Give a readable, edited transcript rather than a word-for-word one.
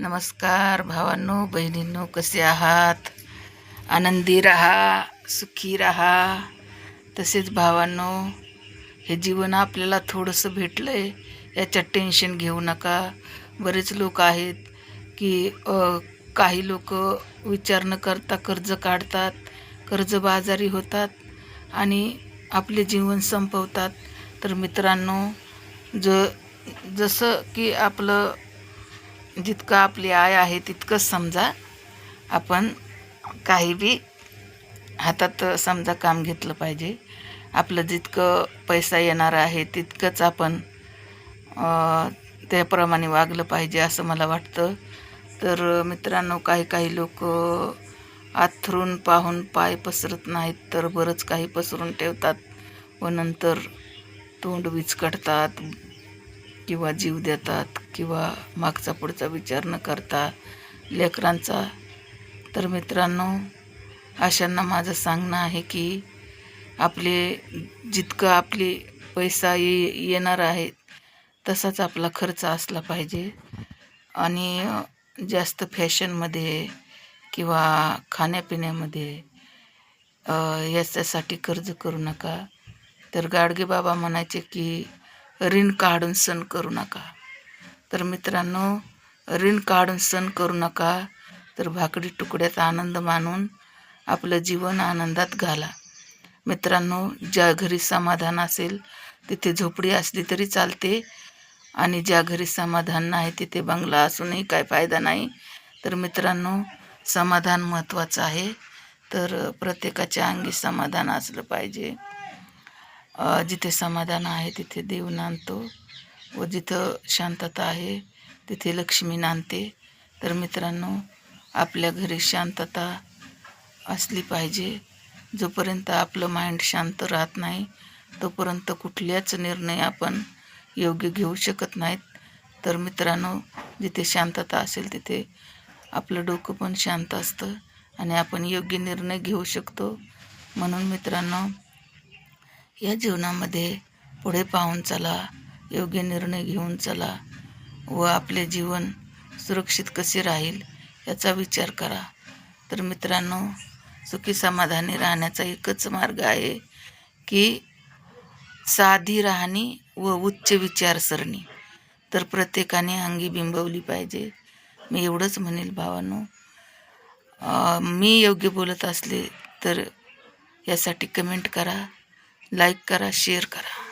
नमस्कार भावांनो, बहिणींनो, कसे आहात? आनंदी राहा, सुखी राहा. तसेच भावांनो, हे जीवन आपल्याला थोडंसं भेटलं आहे, याच्यात टेन्शन घेऊ नका. बरेच लोक आहेत की काही लोक विचार न करता कर्ज काढतात, कर्जबाजारी होतात आणि आपले जीवन संपवतात. तर मित्रांनो, जसं की आपलं जितकं आपली आय आहे तितकंच समजा आपण काही बी हातात समजा काम घेतलं पाहिजे. आपलं जितकं पैसा येणार आहे तितकंच आपण त्याप्रमाणे वागलं पाहिजे असं मला वाटतं. तर मित्रांनो, काही लोक आथरून पाहून पाय पसरत नाहीत, तर बरंच काही पसरून ठेवतात व नंतर तोंड विचकटतात किंवा जीव देतात किंवा मागचा पुढचा विचार न करता लेकरांचा. तर मित्रांनो, अशांना माझं सांगणं आहे की जितकं आपली पैसा येणार आहे तसाच आपला खर्च असला पाहिजे आणि जास्त फॅशनमध्ये किंवा खाण्यापिण्यामध्ये याच्यासाठी कर्ज करू नका. तर गाडगे बाबा म्हणायचे की ऋण काढून सण करू नका. तर मित्रांनो, ऋण काढून सण करू नका, तर भाकरी तुकड्यात आनंद मानून आपलं जीवन आनंदात घाला. मित्रांनो, ज्या घरी समाधान असेल तिथे झोपडी असली तरी चालते आणि ज्या घरी समाधान नाही तिथे बंगला असूनही काय फायदा नाही. तर मित्रांनो, समाधान महत्त्वाचं आहे. तर प्रत्येकाच्या अंगी समाधान असलं पाहिजे. जिथे समाधान आहे तिथे देव नांदतो व जिथं शांतता आहे तिथे लक्ष्मी नांदते. तर मित्रांनो, आपल्या घरी शांतता असली पाहिजे. जोपर्यंत आपलं माइंड शांत राहत नाही तोपर्यंत कुठल्याच निर्णय आपण योग्य घेऊ शकत नाहीत. तर मित्रांनो, जिथे शांतता असेल तिथे आपलं डोकं पण शांत असतं आणि आपण योग्य निर्णय घेऊ शकतो. म्हणून मित्रांनो, या जीवनामध्ये पुढे पाहून चला, योग्य निर्णय घेऊन चला व आपले जीवन सुरक्षित कसे राहील याचा विचार करा. तर मित्रांनो, सुखी समाधानी राहण्याचा एकच मार्ग आहे की साधी राहणी व उच्च विचारसरणी तर प्रत्येकाने अंगी बिंबवली पाहिजे. मी एवढंच म्हणेल भावांनो. मी योग्य बोलत असले तर यासाठी कमेंट करा, लाईक करा, शेअर करा.